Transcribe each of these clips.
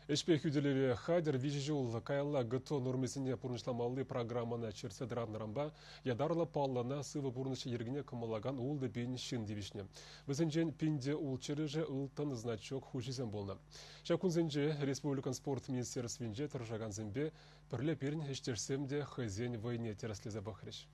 Эшпек үделері хадер вижжул кайла гыто нормесіне пұрнышламалы программаны черседранрамба ядарла паллана сывы пұрнышы ергіне кымалаган улды бейін шын девишне. Бізінжен пинде улчырыжы ұлтын значок хужизен болна. Шакунзенже Республикан спорт министерственже тұржаган зімбе пірле перін ештерсемде хызен войне тераслеза бахреш.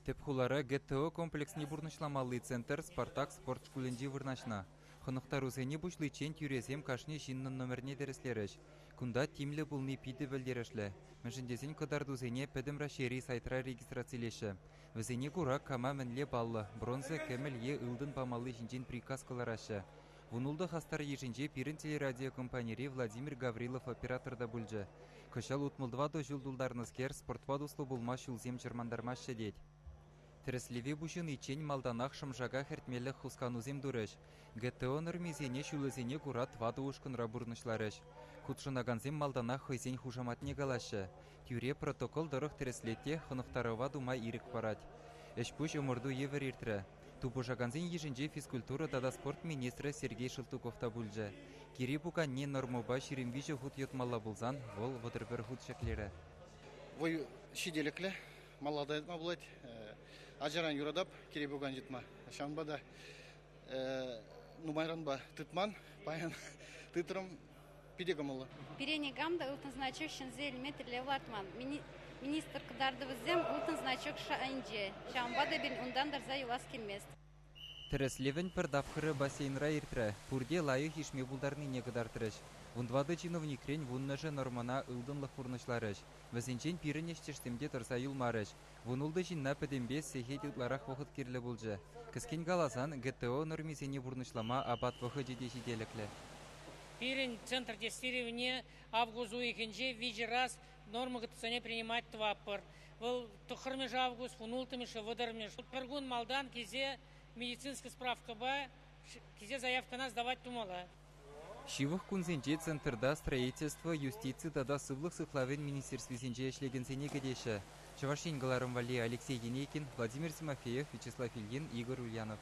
Тепхулара ГТО комплексне бурнышламалы центр «Спартак» спорт шкулінде вырнашна. Хынықтару зәне бұшлы чен тюрезем кашне жиннын номерне дәреслеріш. Кунда тимлі бұлны пиді білдерешлі. Мәжіндезен кадарду зәне пәдім рашери сайтра регистрациялеші. Візене күра кама мінле баллы, бронзы кәміл е ұлдын памалы жинжен приказ кыларашы. Вунулды хастар ежінже пирін телерадиокомпанери Владимир Гаврилов операторда бүлжі. Кышал утмылдвады жүлдулдарнызкер спортвадуслы бұлма шүлзем жермандармашы дед. Тереслеве бушын ичен малданах шымжага хертмелі хусканузем дурыш. ГТО нормезене шүлізене курат вады ушкын рабурнышларыш. Кутшынаганзем малданах хойзен хужаматне галашы. Тюре протокол дырық тереслетте хынықтарыва думай ирік парать. Эшпуш омырду евер иртірі. Тубужаганзен ежінже физкультура дада спорт министрі Сергей Шылтуковта бүлжі. Кири бука не нормоба ширемвижі худ йотмалла бұлзан, вол водырбір худ шеклері. Вой шиделеклі. Малада етма бұлайды, ажаран юрадап, кере бұған жетма. Шанбада нумайран ба тұтман, баян тұтырым педегамылы. Перенегамда ұлтын значок шынзел метрле вартман. Министр қыдарды візем ұлтын значок шаанже. Шанбада бен ұндан дарза юлас келмест. Тереслевен пердавхыры бассейнра иртірі, пурде лайы хишме бұлдарны негідартырыш. Вундвады чиновникрен вуннажы нормана ылдынлық пұрнышларыш. Візінчен пирін ештештемде тұрса юлмарыш. Вунулды жинна пөдембес сехет ютларақ вақыт керлі бұлжы. Кіскен галасан ГТО нормезене бұрнышлама абат вақы жедеші деліклі. Пирин центр тестирования августу икенже вижи раз нормы гтсоне принимать тваппыр. Выл тухырмеш август, вунултымеш, выдармеш. Пергун малдан кезе медицинская справка ба, кезе заявкана сдавать тумала. Шивых кунзенже центрда строительство юстиции дада сывлых сыхлавен министерствезенже эшлегенсене кедеші. Чавашин Галарым Вали, Алексей Енейкин, Владимир Тимофеев, Вячеслав Ильин, Игорь Ульянов.